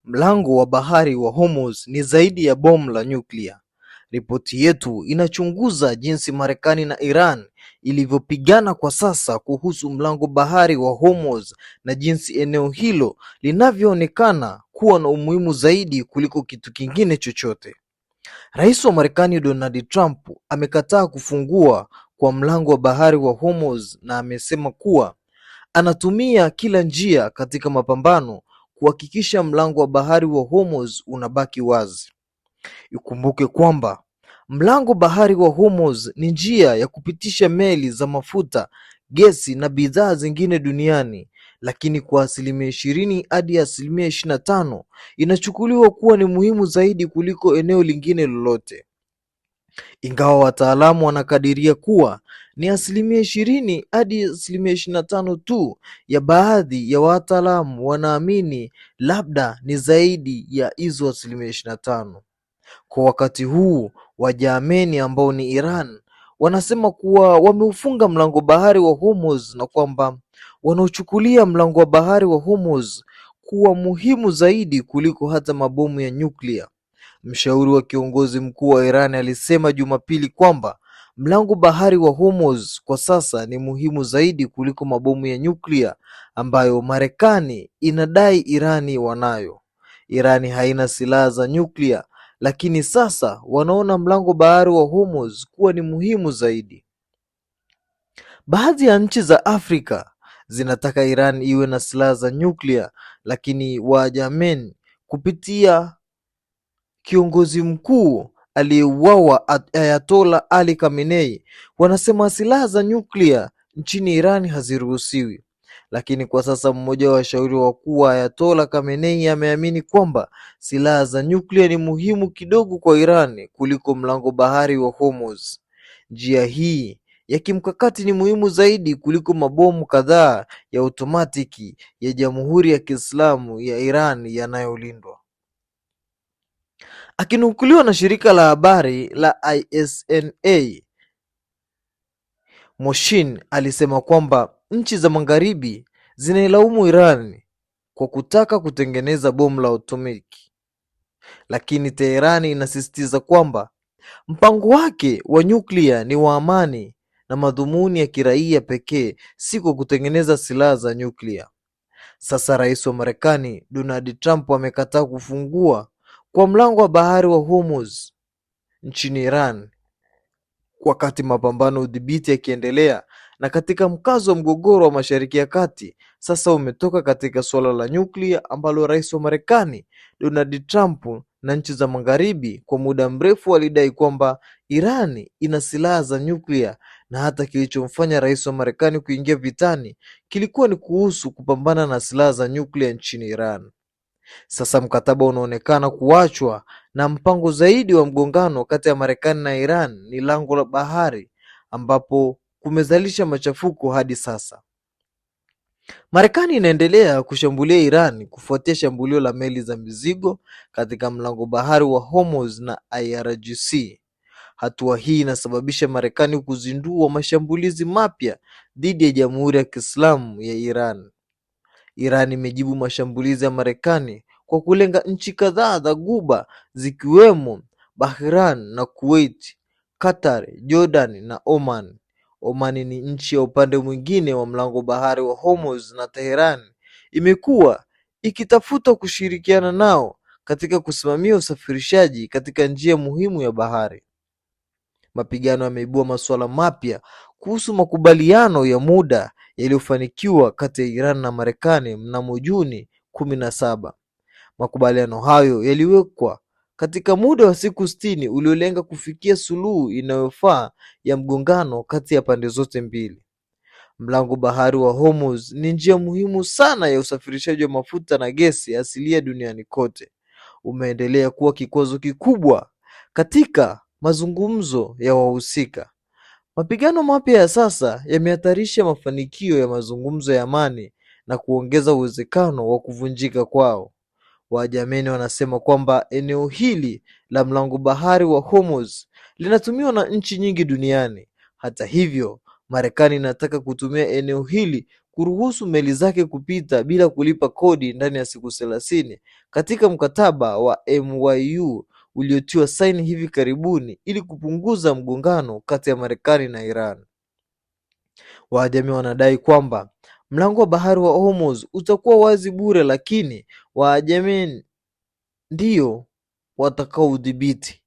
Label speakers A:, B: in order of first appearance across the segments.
A: Mlango wa bahari wa Hormuz ni zaidi ya bomu la nyuklia. Ripoti yetu inachunguza jinsi Marekani na Iran ilivyopigana kwa sasa kuhusu mlango bahari wa Hormuz na jinsi eneo hilo linavyoonekana kuwa na umuhimu zaidi kuliko kitu kingine chochote. Rais wa Marekani Donald Trump amekataa kufungua kwa mlango wa bahari wa Hormuz na amesema kuwa anatumia kila njia katika mapambano kuhakikisha mlango wa bahari wa Hormuz unabaki wazi. Ikumbuke kwamba mlango bahari wa Hormuz ni njia ya kupitisha meli za mafuta, gesi na bidhaa zingine duniani, lakini kwa 20 hadi 25% inachukuliwa kuwa ni muhimu zaidi kuliko eneo lingine lolote. Ingawa wataalamu wanakadiria kuwa ni 20 hadi 25% tu, ya baadhi ya wataalamu wanaamini labda ni zaidi ya hizo 25%. Kwa wakati huu, Wajameni ambao ni Iran wanasema kuwa wameufunga mlango bahari wa Hormuz na kwamba wanaochukulia mlango wa bahari wa Hormuz kuwa muhimu zaidi kuliko hata mabomu ya nyuklia. Mshauri wa kiongozi mkuu wa Iran alisema Jumapili kwamba mlango bahari wa Hormuz kwa sasa ni muhimu zaidi kuliko mabomu ya nyuklia ambayo Marekani inadai Irani wanayo. Irani haina silaha za nyuklia, lakini sasa wanaona mlango bahari wa Hormuz kuwa ni muhimu zaidi. Baadhi ya nchi za Afrika zinataka Iran iwe na silaha za nyuklia, lakini Wajameni kupitia kiongozi mkuu aliyeuawa Ayatollah Ali Khamenei wanasema silaha za nyuklia nchini Iran haziruhusiwi. Lakini kwa sasa mmoja wa washauri wakuu wa Ayatollah Khamenei ameamini kwamba silaha za nyuklia ni muhimu kidogo kwa Iran kuliko mlango bahari wa Hormuz. Njia hii ya kimkakati ni muhimu zaidi kuliko mabomu kadhaa ya otomatiki ya Jamhuri ya Kiislamu ya Iran yanayolindwa. Akinukuliwa na shirika la habari la ISNA, Moshin alisema kwamba nchi za magharibi zinailaumu Iran kwa kutaka kutengeneza bomu la atomiki, lakini Teherani inasisitiza kwamba mpango wake wa nyuklia ni wa amani na madhumuni ya kiraia pekee, si kwa kutengeneza silaha za nyuklia. Sasa rais wa Marekani Donald Trump amekataa kufungua kwa mlango wa bahari wa Hormuz nchini Iran, wakati mapambano udhibiti yakiendelea na katika mkazo wa mgogoro wa Mashariki ya Kati sasa umetoka katika suala la nyuklia ambalo rais wa Marekani Donald Trump na nchi za magharibi kwa muda mrefu walidai kwamba Iran ina silaha za nyuklia, na hata kilichomfanya rais wa Marekani kuingia vitani kilikuwa ni kuhusu kupambana na silaha za nyuklia nchini Iran. Sasa mkataba unaonekana kuachwa na mpango zaidi wa mgongano kati ya Marekani na Iran ni lango la bahari, ambapo kumezalisha machafuko hadi sasa. Marekani inaendelea kushambulia Iran kufuatia shambulio la meli za mizigo katika mlango bahari wa Hormuz na IRGC. Hatua hii inasababisha Marekani kuzindua mashambulizi mapya dhidi ya Jamhuri ya Kiislamu ya Iran. Iran imejibu mashambulizi ya Marekani kwa kulenga nchi kadhaa za Ghuba zikiwemo Bahrain na Kuwait, Qatar, Jordan na Oman. Oman ni nchi ya upande mwingine wa mlango bahari wa Hormuz na Tehran imekuwa ikitafuta kushirikiana nao katika kusimamia usafirishaji katika njia muhimu ya bahari. Mapigano yameibua masuala mapya kuhusu makubaliano ya muda yaliyofanikiwa kati ya Iran na Marekani mnamo Juni 17. Makubaliano hayo yaliwekwa katika muda wa siku 60 uliolenga kufikia suluhu inayofaa ya mgongano kati ya pande zote mbili. Mlango bahari wa Hormuz ni njia muhimu sana ya usafirishaji wa mafuta na gesi asilia duniani kote. Umeendelea kuwa kikwazo kikubwa katika mazungumzo ya wahusika. Mapigano mapya ya sasa yamehatarisha mafanikio ya mazungumzo ya amani na kuongeza uwezekano wa kuvunjika kwao. Wajameni wanasema kwamba eneo hili la mlango bahari wa Hormuz linatumiwa na nchi nyingi duniani. Hata hivyo, Marekani inataka kutumia eneo hili kuruhusu meli zake kupita bila kulipa kodi ndani ya siku 30 katika mkataba wa MYU uliotiwa saini hivi karibuni ili kupunguza mgongano kati ya Marekani na Iran. Waajemi wanadai kwamba mlango wa bahari wa Hormuz utakuwa wazi bure, lakini Waajemi ndio watakaoudhibiti.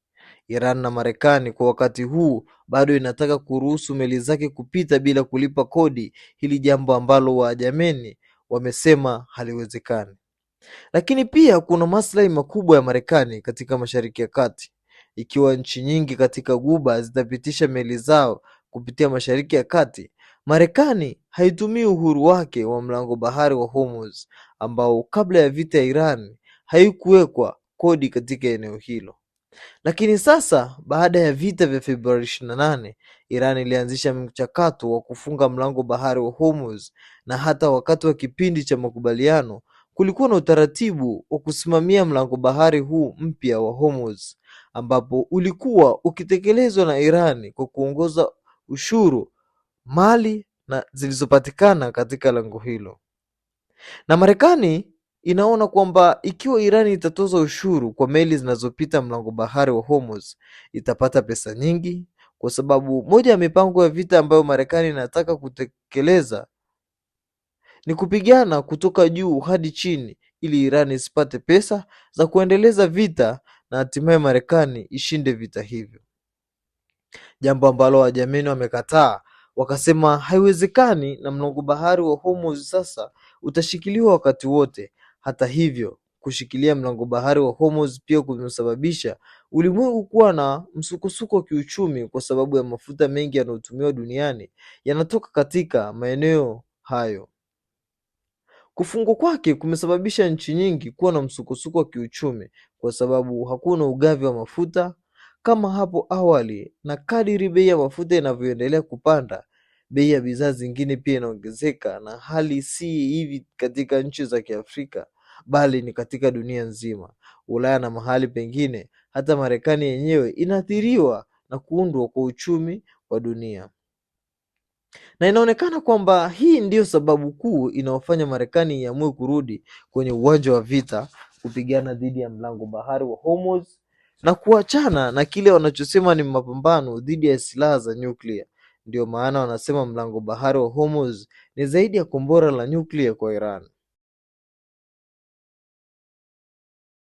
A: Iran na Marekani kwa wakati huu bado inataka kuruhusu meli zake kupita bila kulipa kodi, hili jambo ambalo Waajemi wamesema haliwezekani. Lakini pia kuna maslahi makubwa ya Marekani katika Mashariki ya Kati. Ikiwa nchi nyingi katika Ghuba zitapitisha meli zao kupitia Mashariki ya Kati, Marekani haitumii uhuru wake wa mlango bahari wa Hormuz ambao kabla ya vita ya Iran haikuwekwa kodi katika eneo hilo. Lakini sasa baada ya vita vya Februari 28, Iran ilianzisha mchakato wa kufunga mlango bahari wa Hormuz, na hata wakati wa kipindi cha makubaliano kulikuwa na utaratibu wa kusimamia mlango bahari huu mpya wa Hormuz, ambapo ulikuwa ukitekelezwa na Iran kwa kuongoza ushuru mali na zilizopatikana katika lango hilo. Na Marekani inaona kwamba ikiwa Iran itatoza ushuru kwa meli zinazopita mlango bahari wa Hormuz, itapata pesa nyingi, kwa sababu moja ya mipango ya vita ambayo Marekani inataka kutekeleza ni kupigana kutoka juu hadi chini ili Iran isipate pesa za kuendeleza vita na hatimaye Marekani ishinde vita hivyo. Jambo ambalo Wajemeni wamekataa, wakasema haiwezekani na mlango bahari wa Hormuz sasa utashikiliwa wakati wote. Hata hivyo, kushikilia mlango bahari wa Hormuz pia kumesababisha ulimwengu kuwa na msukosuko wa kiuchumi, kwa sababu ya mafuta mengi yanayotumiwa duniani yanatoka katika maeneo hayo. Kufungwa kwake kumesababisha nchi nyingi kuwa na msukosuko wa kiuchumi, kwa sababu hakuna ugavi wa mafuta kama hapo awali, na kadiri bei ya mafuta inavyoendelea kupanda, bei ya bidhaa zingine pia inaongezeka, na hali si hivi katika nchi za Kiafrika bali ni katika dunia nzima. Ulaya na mahali pengine, hata Marekani yenyewe inaathiriwa na kuundwa kwa uchumi wa dunia. Na inaonekana kwamba hii ndiyo sababu kuu inayofanya Marekani iamue kurudi kwenye uwanja wa vita kupigana dhidi ya mlango bahari wa Hormuz na kuachana na kile wanachosema ni mapambano dhidi ya silaha za nyuklia. Ndio maana wanasema mlango bahari wa Hormuz ni zaidi ya kombora la nyuklia kwa Iran.